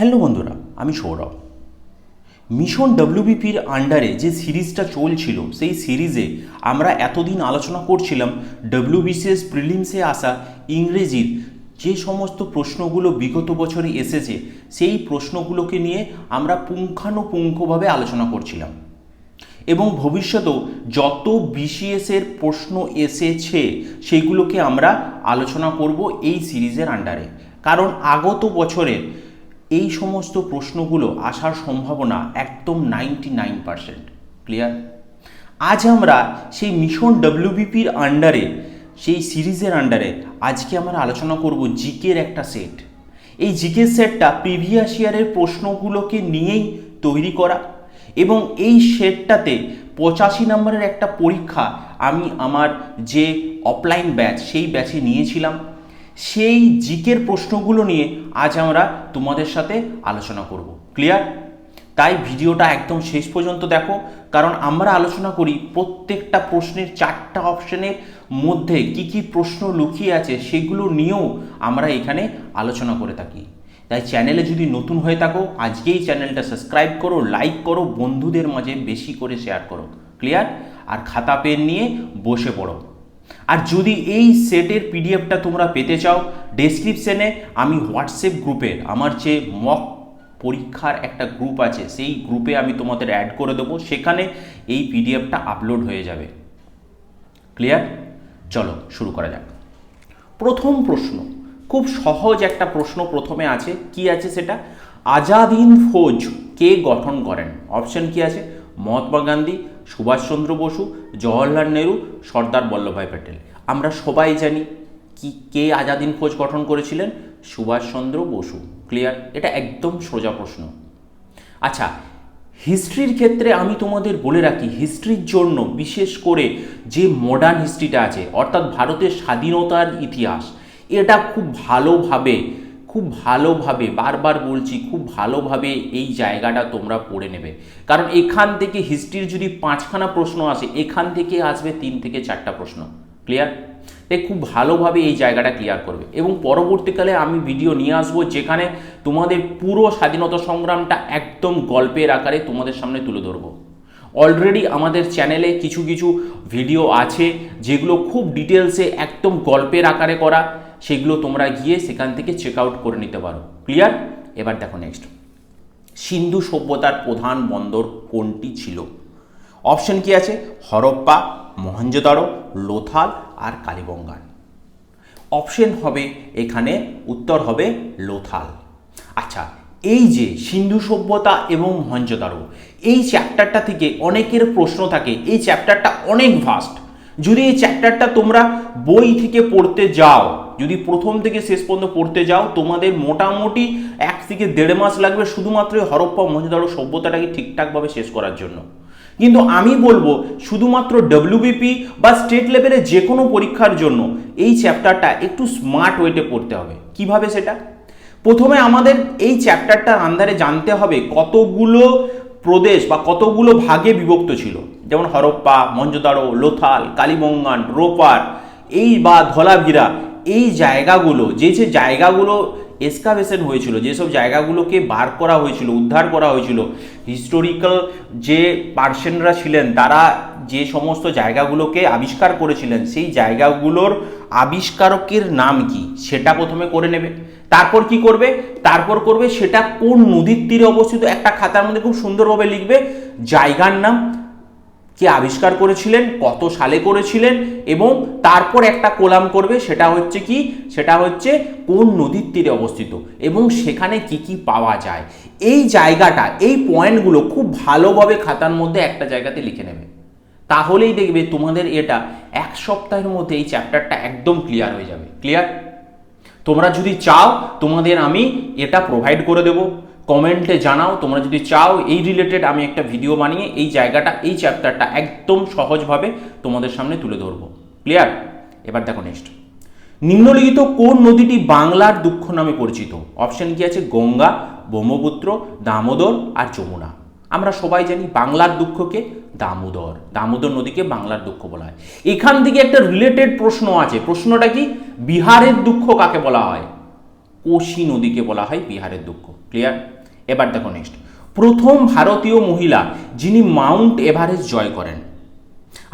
Hello বন্ধুরা, আমি Sourav. Mission ডব্লিউবিপির আন্ডারে যে সিরিজটা চলছিল সেই সিরিজে আমরা এতদিন আলোচনা করছিলাম ডব্লিউবিসিএস প্রিলিমসে আসা ইংরেজির যে সমস্ত প্রশ্নগুলো বিগত বছরে এসেছে সেই প্রশ্নগুলোকে নিয়ে আমরা পুঙ্খানুপুঙ্খভাবে আলোচনা করছিলাম এবং ভবিষ্যতেও যত বিসিএসের প্রশ্ন এসেছে সেইগুলোকে আমরা আলোচনা করব এই সিরিজের আন্ডারে। কারণ আগত বছরের এই সমস্ত প্রশ্নগুলো আসার সম্ভাবনা একদম 99%। ক্লিয়ার? আজ আমরা সেই মিশন ডব্লিউবিপির আন্ডারে সেই সিরিজের আন্ডারে আজকে আমরা আলোচনা করব জিকের একটা সেট। এই জিকের সেটটা প্রিভিয়াস ইয়ারের প্রশ্নগুলোকে নিয়েই তৈরি করা এবং এই সেটটাতে 85 নম্বরের একটা পরীক্ষা আমি আমার যে অফলাইন ব্যাচ সেই ব্যাচে নিয়েছিলাম। সেই জিকের প্রশ্নগুলো নিয়ে আজ আমরা তোমাদের সাথে আলোচনা করব। ক্লিয়ার? তাই ভিডিওটা একদম শেষ পর্যন্ত দেখো, কারণ আমরা আলোচনা করি প্রত্যেকটা প্রশ্নের 4টা অপশনের মধ্যে কি কি প্রশ্ন লুকিয়ে আছে সেগুলো নিয়েও আমরা এখানে আলোচনা করে থাকি। তাই চ্যানেলে যদি নতুন হয়ে থাকো আজকেই চ্যানেলটা সাবস্ক্রাইব করো, লাইক করো, বন্ধুদের মাঝে বেশি করে শেয়ার করো। ক্লিয়ার? আর খাতা পেন নিয়ে বসে পড়ো। আর যদি এই সেটের পিডিএফটা তোমরা পেতে চাও, ডেসক্রিপশনে আমি হোয়াটসঅ্যাপ গ্রুপের আমার যে মক পরীক্ষার একটা গ্রুপ আছে সেই গ্রুপে আমি তোমাদের অ্যাড করে দেবো, সেখানে এই পিডিএফটা আপলোড হয়ে যাবে। ক্লিয়ার? চলো শুরু করা যাক। প্রথম প্রশ্ন, খুব সহজ একটা প্রশ্ন প্রথমে আছে। কি আছে সেটা? আজাদ হিন্দ ফৌজ কে গঠন করেন? অপশন কি আছে? মহাত্মা গান্ধী, সুভাষচন্দ্র বসু, জওহরলাল নেহরু, সর্দার বল্লভভাই প্যাটেল। আমরা সবাই জানি কে আজাদ হিন্দ ফৌজ গঠন করেছিলেন? সুভাষচন্দ্র বসু। ক্লিয়ার? এটা একদম সোজা প্রশ্ন। আচ্ছা, হিস্ট্রির ক্ষেত্রে আমি তোমাদের বলে রাখি, হিস্ট্রির জন্য বিশেষ করে যে মডার্ন হিস্ট্রিটা আছে অর্থাৎ ভারতের স্বাধীনতার ইতিহাস, এটা খুব ভালোভাবে বারবার বলছি, খুব ভালোভাবে এই জায়গাটা তোমরা পড়ে নেবে। কারণ এখান থেকে হিস্ট্রির যদি 5খানা প্রশ্ন আসে, এখান থেকে আসবে 3 থেকে 4টা প্রশ্ন। ক্লিয়ার? তাই খুব ভালোভাবে এই জায়গাটা ক্লিয়ার করবে এবং পরবর্তীকালে আমি ভিডিও নিয়ে আসবো যেখানে তোমাদের পুরো স্বাধীনতা সংগ্রামটা একদম গল্পের আকারে তোমাদের সামনে তুলে ধরবো। অলরেডি আমাদের চ্যানেলে কিছু কিছু ভিডিও আছে যেগুলো খুব ডিটেলসে একদম গল্পের আকারে করা, সেগুলো তোমরা গিয়ে সেখান থেকে চেক আউট করে নিতে পারো। ক্লিয়ার? এবার দেখো নেক্সট, সিন্ধু সভ্যতার প্রধান বন্দর কোনটি ছিল? অপশন কি আছে? হরপ্পা, মহেঞ্জোদারো, লোথাল আর কালিবঙ্গান। অপশন হবে এখানে, উত্তর হবে লোথাল। আচ্ছা, এই যে সিন্ধু সভ্যতা এবং মহেঞ্জোদারো, এই চ্যাপ্টারটা থেকে অনেকের প্রশ্ন থাকে। এই চ্যাপ্টারটা অনেক ভাস্ট। যদি এই চ্যাপ্টারটা তোমরা বই থেকে পড়তে যাও, যদি প্রথম থেকে শেষ পর্যন্ত পড়তে যাও, তোমাদের মোটামুটি 1 থেকে 1.5 মাস লাগবে শুধুমাত্র হরপ্পা মহেঞ্জোদারো সভ্যতাটাকে ঠিকঠাকভাবে শেষ করার জন্য। কিন্তু আমি বলবো শুধুমাত্র ডব্লিউবিপি বা স্টেট লেভেলে যে কোনো পরীক্ষার জন্য এই চ্যাপ্টারটা একটু স্মার্ট ওয়েতে পড়তে হবে। কিভাবে সেটা? প্রথমে আমাদের এই চ্যাপ্টারটার আন্ডারে জানতে হবে কতগুলো প্রদেশ বা কতগুলো ভাগে বিভক্ত ছিল, যেমন হরপ্পা, মহেঞ্জোদারো, লোথাল, কালিবঙ্গান, রোপার এই বা ধলাভিরা। এই জায়গাগুলো যে জায়গাগুলো এক্সকাভেশন হয়েছিল, যেসব জায়গাগুলোকে বার করা হয়েছিল, উদ্ধার করা হয়েছিল, হিস্টোরিক্যাল যে পার্সনরা ছিলেন তারা যে সমস্ত জায়গাগুলোকে আবিষ্কার করেছিলেন, সেই জায়গাগুলোর আবিষ্কারকের নাম কি সেটা প্রথমে করে নেবে। তারপর কি করবে? তারপর করবে সেটা কোন নদীর তীরে অবস্থিত, একটা খাতার মধ্যে খুব সুন্দরভাবে লিখবে জায়গার নাম, কে আবিষ্কার করেছিলেন, কত সালে করেছিলেন, এবং তারপর একটা কলাম করবে সেটা হচ্ছে কি, সেটা হচ্ছে কোন নদীর তীরে অবস্থিত এবং সেখানে কি কি পাওয়া যায়। এই জায়গাটা, এই পয়েন্টগুলো খুব ভালোভাবে খাতার মধ্যে একটা জায়গাতে লিখে নেবে। তাহলেই দেখবে তোমাদের এটা 1 সপ্তাহের মধ্যে এই চ্যাপ্টারটা একদম ক্লিয়ার হয়ে যাবে। ক্লিয়ার? তোমরা যদি চাও তোমাদের আমি এটা প্রোভাইড করে দেবো, কমেন্টে জানাও। তোমরা যদি চাও এই রিলেটেড আমি একটা ভিডিও বানিয়ে এই জায়গাটা, এই চ্যাপ্টারটা একদম সহজভাবে তোমাদের সামনে তুলে ধরবো। ক্লিয়ার? এবার দেখো নেক্সট, নিম্নলিখিত কোন নদীটি বাংলার দুঃখ নামে পরিচিত? অপশন কি আছে? গঙ্গা, ব্রহ্মপুত্র, দামোদর আর যমুনা। আমরা সবাই জানি বাংলার দুঃখকে দামোদর, দামোদর নদীকে বাংলার দুঃখ বলা হয়। এখান থেকে একটা রিলেটেড প্রশ্ন আছে। প্রশ্নটা কি? বিহারের দুঃখ কাকে বলা হয়? কোশি নদীকে বলা হয় বিহারের দুঃখ। ক্লিয়ার? এবার দেখো নেক্সট, প্রথম ভারতীয় মহিলা যিনি মাউন্ট এভারেস্ট জয় করেন।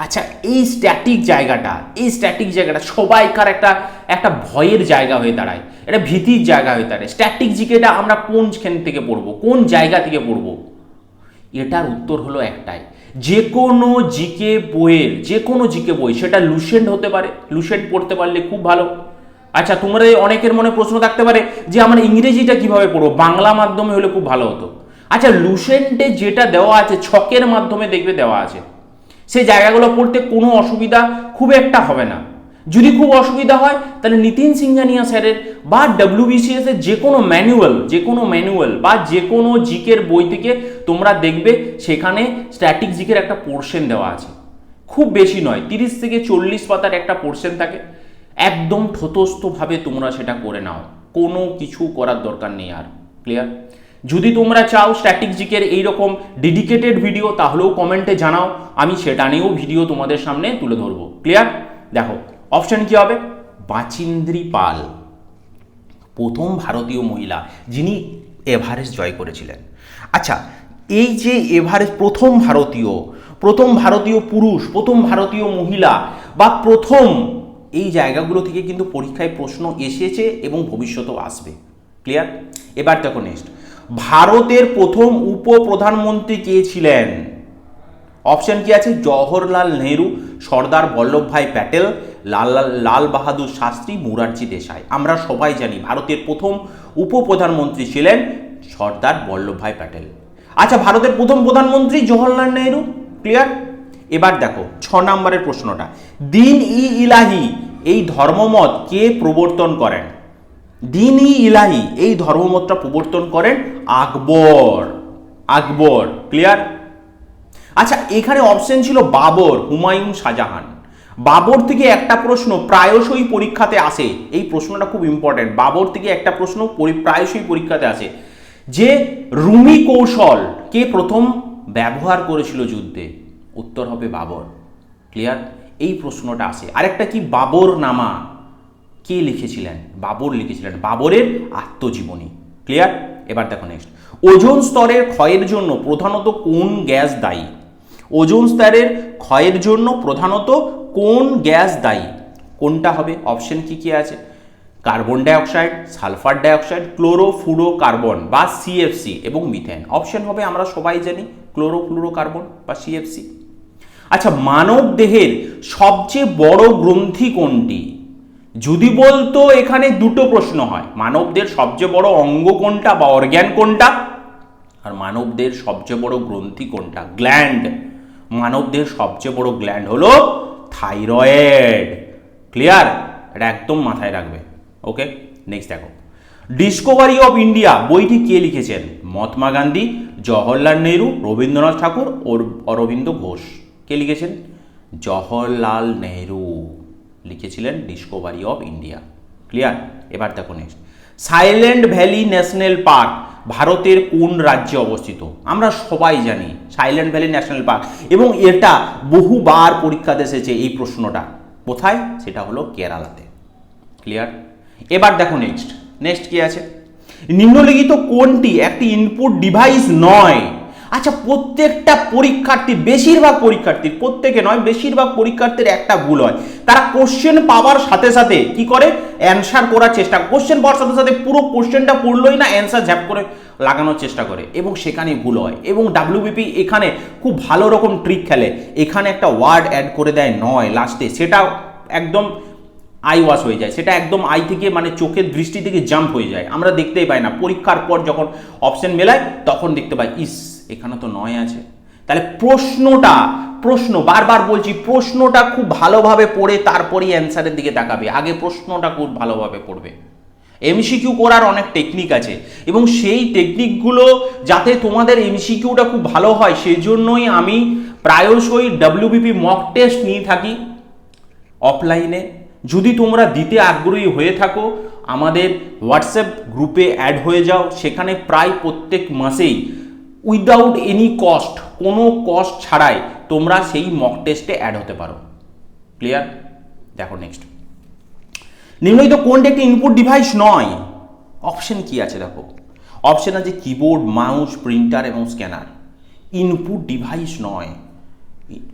আচ্ছা, এই স্ট্যাটিক জায়গাটা সবাইকার একটা ভয়ের জায়গা হয়ে দাঁড়ায়, এটা ভীতির জায়গা হয়ে দাঁড়ায়। স্ট্যাটিক জিকেটা আমরা কোনখান থেকে পড়বো, কোন জায়গা থেকে পড়বো? এটার উত্তর হলো একটাই, যে কোনো জিকে বই সেটা লুসেন্ট হতে পারে, লুসেন্ট পড়তে পারলে খুব ভালো। আচ্ছা, তোমরা অনেকের মনে প্রশ্ন থাকতে পারে যে আমরা ইংরেজিটা কিভাবে পড়বো, বাংলা মাধ্যমে হলে খুব ভালো হতো। আচ্ছা, লুসেন্টে যেটা দেওয়া আছে ছকের মাধ্যমে দেখবে দেওয়া আছে, সেই জায়গাগুলো পড়তে কোনো অসুবিধা খুব একটা হবে না। যদি খুব অসুবিধা হয় তাহলে নিতিন সিংহানিয়া স্যারের বা WBCS এর যে কোনো ম্যানুয়াল বা যে কোনো জিকের বই থেকে তোমরা দেখবে সেখানে স্ট্যাটিক জিকের একটা পোর্শন দেওয়া আছে, খুব বেশি নয়, 30 থেকে 40 পাতার একটা পোর্শন থাকে। একদম ঠোঁতস্থভাবে তোমরা সেটা করে নাও, কোনো কিছু করার দরকার নেই আর। ক্লিয়ার? যদি তোমরা চাও স্ট্যাটিক জিকের এইরকম ডেডিকেটেড ভিডিও, তাহলেও কমেন্টে জানাও, আমি সেটা নিয়েও ভিডিও তোমাদের সামনে তুলে ধরবো। ক্লিয়ার? দেখো অপশন কি হবে, বাচিন্দ্রী পাল, প্রথম ভারতীয় মহিলা যিনি এভারেস্ট জয় করেছিলেন। আচ্ছা, এই যে এভারেস্ট প্রথম ভারতীয় পুরুষ, প্রথম ভারতীয় মহিলা বা প্রথম, এই জায়গাগুলো থেকে কিন্তু পরীক্ষায় প্রশ্ন এসেছে এবং ভবিষ্যতেও আসবে। ক্লিয়ার? এবার দেখো নেক্সট, ভারতের প্রথম উপপ্রধানমন্ত্রী কে ছিলেন? অপশন কি আছে, জওহরলাল নেহরু, সর্দার বল্লভভাই প্যাটেল, লাল বাহাদুর শাস্ত্রী, মুরারজি দেশাই। আমরা সবাই জানি ভারতের প্রথম উপপ্রধানমন্ত্রী ছিলেন সর্দার বল্লভভাই প্যাটেল। আচ্ছা, ভারতের প্রথম প্রধানমন্ত্রী জওহরলাল নেহরু। ক্লিয়ার? এবার দেখো 6 নম্বরের প্রশ্নটা, দিন ই ইলাহি এই ধর্মমত কে প্রবর্তন করেন? দিন ই ইলাহি এই ধর্মমতটা প্রবর্তন করেন আকবর। ক্লিয়ার? আচ্ছা, এখানে অপশন ছিল বাবর, হুমায়ুন, শাহজাহান। বাবর থেকে একটা প্রশ্ন প্রায়শই পরীক্ষাতে আসে, এই প্রশ্নটা খুব ইম্পর্টেন্ট। বাবর থেকে একটা প্রশ্ন প্রায়শই পরীক্ষাতে আসে, যে রুমি কৌশল কে প্রথম ব্যবহার করেছিল যুদ্ধে? উত্তর হবে বাবর। ক্লিয়ার? এই প্রশ্নটা আসে। আরেকটা কি, বাবর নামা কে লিখেছিলেন? বাবর লিখেছিলেন, বাবরের আত্মজীবনী। ক্লিয়ার? এবার দেখো নেক্সট, ওজোন স্তরের ক্ষয়ের জন্য প্রধানত কোন গ্যাস দায়ী? ওজোন স্তরের ক্ষয়ের জন্য প্রধানত কোন গ্যাস দায়ী? কোনটা হবে? অপশন কি আছে, carbon dioxide, sulphur dioxide, chlorofluorocarbon বা CFC এবং মিথেন। অপশন হবে আমরা সবাই জানি ক্লোরোফ্লুরোকার্বন বা CFC। আচ্ছা, মানব দেহের সবচেয়ে বড় গ্রন্থি কোনটি? যদি বলতো এখানে দুটো প্রশ্ন হয়, মানবদের সবচেয়ে বড় অঙ্গ কোনটা বা অর্গ্যান কোনটা, আর মানবদের সবচেয়ে বড় গ্রন্থি কোনটা, গ্ল্যান্ড। মানবদের সবচেয়ে বড় গ্ল্যান্ড হলো থাইরয়েড। ক্লিয়ার? এটা একদম মাথায় রাখবে। ওকে, নেক্সট দেখো, ডিসকভারি অফ ইন্ডিয়া বইটি কে লিখেছেন? মহাত্মা গান্ধী, জওহরলাল নেহরু, রবীন্দ্রনাথ ঠাকুর, অরবিন্দ ঘোষ। কে লিখেছেন? জওহরলাল নেহরু লিখেছিলেন ডিসকভারি অফ ইন্ডিয়া। ক্লিয়ার? এবার দেখো next, silent valley national park ভারতের কোন রাজ্যে অবস্থিত? আমরা সবাই জানি সাইলেন্ট ভ্যালি ন্যাশনাল পার্ক, এবং এটা বহুবার পরীক্ষাতে এসেছে এই প্রশ্নটা। কোথায়? সেটা হলো কেরালাতে। ক্লিয়ার? এবার দেখো নেক্সট কি আছে, নিম্নলিখিত কোনটি একটি ইনপুট ডিভাইস নয়? আচ্ছা, প্রত্যেকটা পরীক্ষার্থীর, বেশিরভাগ পরীক্ষার্থীর, প্রত্যেকে নয় বেশিরভাগ পরীক্ষার্থীর একটা ভুল হয়, তারা কোশ্চেন পাওয়ার সাথে সাথে কি করে, অ্যান্সার করার চেষ্টা, কোশ্চেন পাওয়ার সাথে সাথে পুরো কোশ্চেনটা পড়লোই না, অ্যান্সার ঝ্যাপ করে লাগানোর চেষ্টা করে, এবং সেখানে ভুল হয়। এবং WBP এখানে খুব ভালো রকম ট্রিক খেলে, এখানে একটা ওয়ার্ড অ্যাড করে দেয় নয় লাস্টে, সেটা একদম আই ওয়াশ হয়ে যায়, সেটা একদম আই থেকে মানে চোখের দৃষ্টি থেকে জাম্প হয়ে যায়, আমরা দেখতেই পাই না। পরীক্ষার পর যখন অপশন মেলায় তখন দেখতে পাই, ইস এখানে তো নয় আছে। তাহলে প্রশ্ন বারবার বলছি, প্রশ্নটা খুব ভালোভাবে পড়ে তারপরেই অ্যান্সারের দিকে তাকাবে, আগে প্রশ্নটা খুব ভালোভাবে পড়বে। MCQ করার অনেক টেকনিক আছে, এবং সেই টেকনিকগুলো যাতে তোমাদের MCQটা খুব ভালো হয় সেই জন্যই আমি প্রায়শই WBP মক টেস্ট নিয়ে থাকি অফলাইনে। যদি তোমরা দিতে আগ্রহী হয়ে থাকো আমাদের হোয়াটসঅ্যাপ গ্রুপে অ্যাড হয়ে যাও, সেখানে প্রায় প্রত্যেক মাসেই উইদাউট এনি কস্ট, কোনো কস্ট ছাড়াই তোমরা সেই মক টেস্টে অ্যাড হতে পারো। ক্লিয়ার? দেখো নেক্সট, নিম্নলিখিত কোনটি একটি ইনপুট ডিভাইস নয়? অপশন কি আছে দেখো, অপশন আছে কিবোর্ড, মাউস, প্রিন্টার এবং স্ক্যানার। ইনপুট ডিভাইস নয়,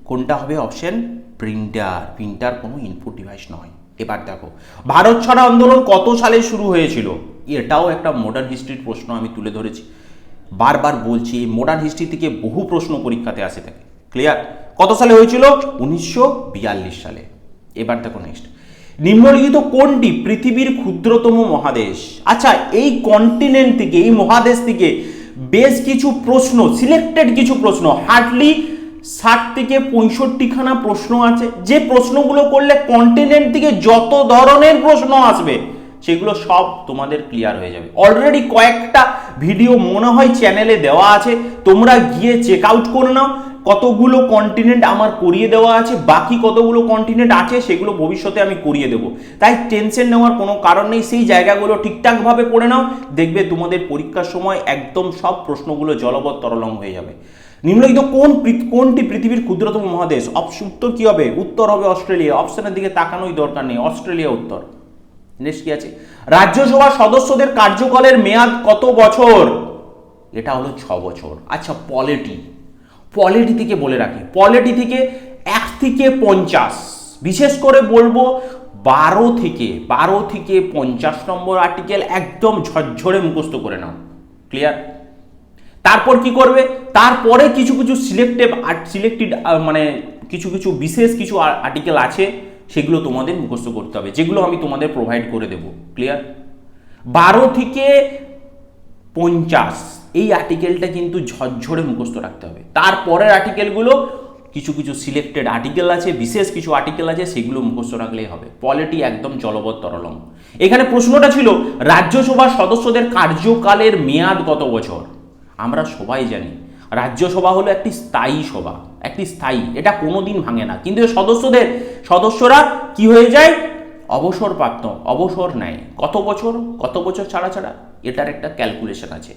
কোনটা হবে অপশন? প্রিন্টার। প্রিন্টার কোনো ইনপুট ডিভাইস নয়। এবার দেখো, ভারত ছাড়ো আন্দোলন কত সালে শুরু হয়েছিল? এটাও একটা মডার্ন হিস্ট্রির প্রশ্ন আমি তুলে ধরেছি, বারবার বলছি মডার্ন হিস্ট্রি থেকে বহু প্রশ্ন পরীক্ষাতে আসে থাকে। ক্লিয়ার? কত সালে হয়েছিল? 1942 সালে। এবার দেখো নেক্সট, নিম্নলিখিত কোনটি পৃথিবীর ক্ষুদ্রতম মহাদেশ? আচ্ছা, এই কন্টিনেন্ট থেকে, এই মহাদেশ থেকে বেশ কিছু প্রশ্ন, সিলেক্টেড কিছু প্রশ্ন, হার্ডলি 60 থেকে 65খানা প্রশ্ন আছে, যে প্রশ্নগুলো করলে কন্টিনেন্ট থেকে যত ধরনের প্রশ্ন আসবে সেগুলো সব তোমাদের ক্লিয়ার হয়ে যাবে। অলরেডি কয়েকটা ভিডিও মনে হয় চ্যানেলে দেওয়া আছে, তোমরা গিয়ে চেক আউট করে নাও। কতগুলো কন্টিনেন্ট আমার করিয়ে দেওয়া আছে, বাকি কতগুলো কন্টিনেন্ট আছে সেগুলো ভবিষ্যতে আমি করিয়ে দেবো। তাই টেনশন নেওয়ার কোনো কারণ নেই, সেই জায়গাগুলো ঠিকঠাকভাবে পড়ে নাও, দেখবে তোমাদের পরীক্ষার সময় একদম সব প্রশ্নগুলো জলবৎ তরলং হয়ে যাবে। নিম্নলিখিত কোনটি পৃথিবীর ক্ষুদ্রতম মহাদেশ? উত্তর কি হবে? উত্তর হবে অস্ট্রেলিয়া। অপশনের দিকে তাকানোই দরকার নেই, অস্ট্রেলিয়া উত্তর। নেক্সট কি আছে? রাজ্যসভার সদস্যদের কার্যকালের মেয়াদ কত বছর? এটা হলো 6 বছর। আচ্ছা, পলিটি থেকে বলে রাখি, পলিটি থেকে 1 থেকে 50, বিশেষ করে বলবো 12 থেকে 50 নম্বর আর্টিকেল একদম ঝরঝরে মুখস্থ করে নাও। ক্লিয়ার? তারপর কি করবে? তারপরে কিছু সিলেক্টেড মানে কিছু বিশেষ কিছু আর্টিকেল আছে, সেগুলো তোমাদের মুখস্থ করতে হবে, যেগুলো আমি তোমাদের প্রোভাইড করে দেব। ক্লিয়ার? 12 থেকে 50 এই আর্টিকেলটা কিন্তু ঝরঝরে মুখস্থ রাখতে হবে। তারপরের আর্টিকেলগুলো কিছু সিলেক্টেড আর্টিকেল আছে, বিশেষ কিছু আর্টিকেল আছে, সেগুলো মুখস্থ রাখলেই হবে। পলিটি একদম জলবৎ তরলং। এখানে প্রশ্নটা ছিল রাজ্যসভার সদস্যদের কার্যকালের মেয়াদ কত বছর? আমরা সবাই জানি রাজ্যসভা হলো একটি স্থায়ী সভা, এটা কোনোদিন ভাঙে না, কিন্তু সদস্যরা কি হয়ে যায়? অবসর নেয়। কত বছর ছাড়া এটার একটা ক্যালকুলেশন আছে।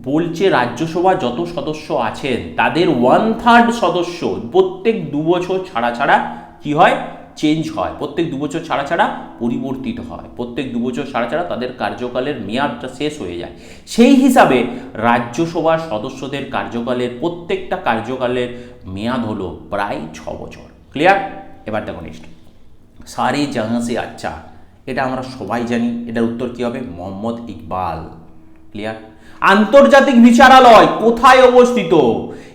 বলছে রাজ্যসভা যত সদস্য আছেন তাদের 1/3 সদস্য প্রত্যেক 2 বছর ছাড়া কি হয়? চেঞ্জ হয়। প্রত্যেক 2 বছর ছাড়া পরিবর্তিত হয়। প্রত্যেক 2 বছর ছাড়া তাদের কার্যকালের মেয়াদটা শেষ হয়ে যায়। সেই হিসাবে রাজ্যসভার সদস্যদের প্রত্যেকটা কার্যকালের মেয়াদ হলো প্রায় 6 বছর। ক্লিয়ার? এবার দেখো নেক্সট, সারে জাহাঁ সে আচ্ছা, এটা আমরা সবাই জানি, এটার উত্তর কি হবে? মোহাম্মদ ইকবাল। ক্লিয়ার? আন্তর্জাতিক বিচারালয় কোথায় অবস্থিত?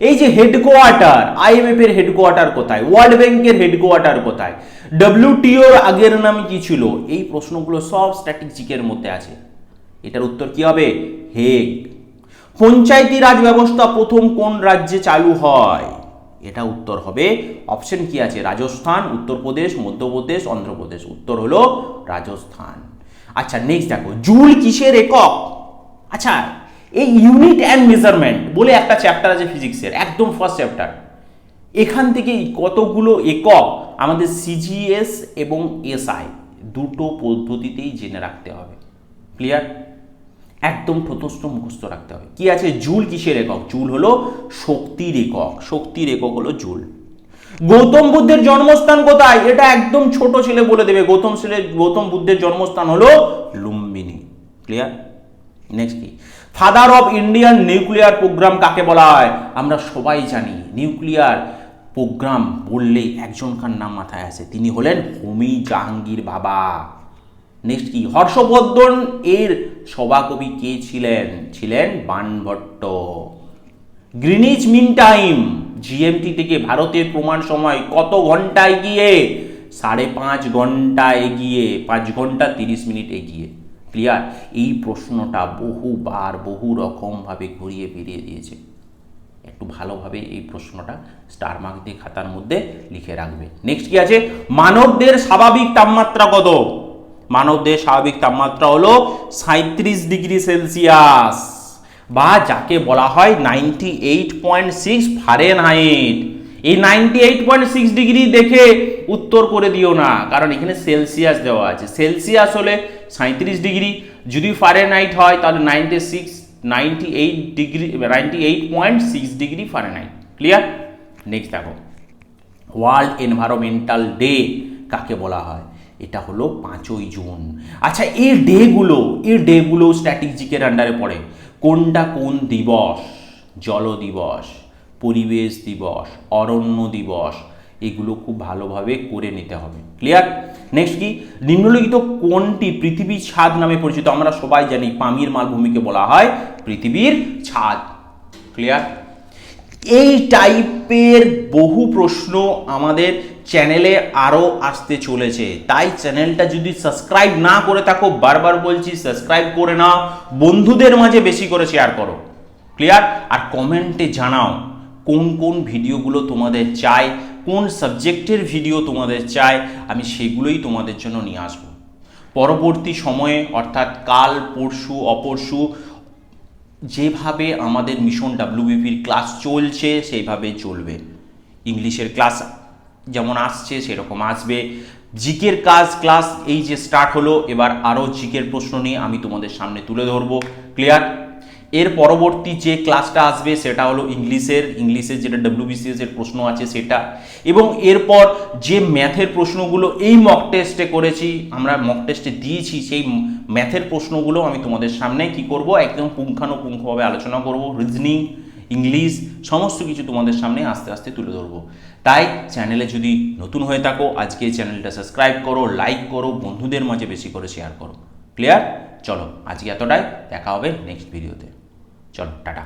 এই যে হেডকোয়ার্টার, IMF এর হেডকোয়ার্টার কোথায়? ওয়ার্ল্ড ব্যাংকের হেডকোয়ার্টার কোথায়? WTOর আগের নাম কি ছিল? এই প্রশ্নগুলো সব স্ট্র্যাটেজিকের মধ্যে আছে। এটার উত্তর কি হবে? হেগ। পঞ্চায়েতি রাজ ব্যবস্থা প্রথম কোন রাজ্যে চালু হয়? এটা উত্তর হবে, অপশন কি আছে? রাজস্থান, উত্তরপ্রদেশ, মধ্যপ্রদেশ, অন্ধ্রপ্রদেশ। উত্তর হলো রাজস্থান। আচ্ছা, নেক্সট দেখো, জুল কিসের একক? আচ্ছা, এই ইউনিট অ্যান্ড মেজারমেন্ট বলে একটা চ্যাপ্টার আছে ফিজিক্সের, একদম ফার্স্ট চ্যাপ্টার। এখান থেকে কতগুলো একক আমাদের CGS এবং SI দুটো পদ্ধতিতেই জেনে রাখতে হবে। ক্লিয়ার? একদম ঠোঁটস্থ মুখস্থ রাখতে হবে। কি আছে? জুল কিসের একক? জুল হলো শক্তির একক। শক্তির একক হলো জুল। গৌতম বুদ্ধের জন্মস্থান কোথায়? এটা একদম ছোট ছেলে বলে দেবে। গৌতম বুদ্ধের জন্মস্থান হলো লুম্বিনী। ক্লিয়ার? নেক্সট কি? Father of Indian nuclear programme কাকে বলা হয়? আমরা সবাই জানি, নিউক্লিয়ার প্রোগ্রাম বললে একজনকার নাম মাথায় আসে, তিনি হলেন হোমি জাহাঙ্গীর ভাবা। নেক্সট কি? হর্ষবর্ধন এর সভাকবি কে ছিলেন Banabhatta. Greenwich mean time, GMT থেকে ভারতের প্রমাণ সময় কত ঘন্টা এগিয়ে? 5.5 ঘন্টা এগিয়ে, 5 ঘন্টা 30 মিনিট এগিয়ে। ক্লিয়ার? এই প্রশ্নটা বহুবার বহু রকমভাবে ঘুরিয়ে ফিরিয়ে দিয়েছে। একটু ভালোভাবে এই প্রশ্নটা স্টার মার্ক দিয়ে খাতার মধ্যে লিখে রাখবে। নেক্সট কি আছে? মানবদের স্বাভাবিক তাপমাত্রা কত? মানবদের স্বাভাবিক তাপমাত্রা হলো 37 ডিগ্রি সেলসিয়াস, বা যাকে বলা হয় 98.6 ফারেনহাইট। এই 98.6 ডিগ্রি দেখে উত্তর করে দিও না, কারণ এখানে সেলসিয়াস দেওয়া আছে। সেলসিয়াস হলে 37 ডিগ্রি, যদি ফারেনহাইট হয় তাহলে 98.6 ডিগ্রি ফারেনহাইট। ক্লিয়ার? নেক্সট দেখো, ওয়ার্ল্ড এনভায়রনমেন্টাল ডে কাকে বলা হয়? এটা হলো 5ই জুন। আচ্ছা, এই ডেগুলো স্ট্যাটিক জিকের আন্ডারে পড়ে। কোনটা কোন দিবস? জল দিবস, পরিবেশ দিবস, অরণ্য দিবস, এগুলো খুব ভালোভাবে করে নিতে হবে। ক্লিয়ার? নেক্সট কি, নিম্নলিখিত কোনটি পৃথিবীর ছাদ নামে পরিচিত? আমরা সবাই জানি পামির মালভূমিকে বলা হয় পৃথিবীর ছাদ। ক্লিয়ার? এই টাইপের বহু প্রশ্ন আমাদের চ্যানেলে আরও আসতে চলেছে, তাই চ্যানেলটা যদি সাবস্ক্রাইব না করে থাকো, বারবার বলছি সাবস্ক্রাইব করে নাও, বন্ধুদের মাঝে বেশি করে শেয়ার করো। ক্লিয়ার? আর কমেন্টে জানাও কোন কোন ভিডিওগুলো তোমাদের চাই, কোন সাবজেক্টের ভিডিও তোমাদের চাই, আমি সেগুলোই তোমাদের জন্য নিয়ে আসবো পরবর্তী সময়ে, অর্থাৎ কাল, পরশু, অপরশু, যেভাবে আমাদের মিশন ডাব্লিউবিপির ক্লাস চলছে সেইভাবে চলবে। ইংলিশের ক্লাস যেমন আসছে সেরকম আসবে। জিকের ক্লাস এই যে স্টার্ট হলো, এবার আরও জিকের প্রশ্ন নিয়ে আমি তোমাদের সামনে তুলে ধরবো। ক্লিয়ার? এর পরবর্তী যে ক্লাসটা আসবে সেটা হলো ইংলিশের যেটা ডব্লিউবিসিএস এর প্রশ্ন আছে সেটা, এবং এরপর যে ম্যাথের প্রশ্নগুলো এই মক টেস্টে করেছি, আমরা মক টেস্টে দিয়েছি, সেই ম্যাথের প্রশ্নগুলো আমি তোমাদের সামনে কি করব, একদম পুঙ্খানুপুঙ্খভাবে আলোচনা করব। রিজনিং, ইংলিশ, সমস্ত কিছু তোমাদের সামনে আস্তে আস্তে তুলে ধরবো। তাই চ্যানেলে যদি নতুন হয়ে থাকো, আজকে চ্যানেলটা সাবস্ক্রাইব করো, লাইক করো, বন্ধুদের মাঝে বেশি করে শেয়ার করো। ক্লিয়ার? চলো আজকে এতটাই, দেখা হবে নেক্সট ভিডিওতে। চলো টাটা।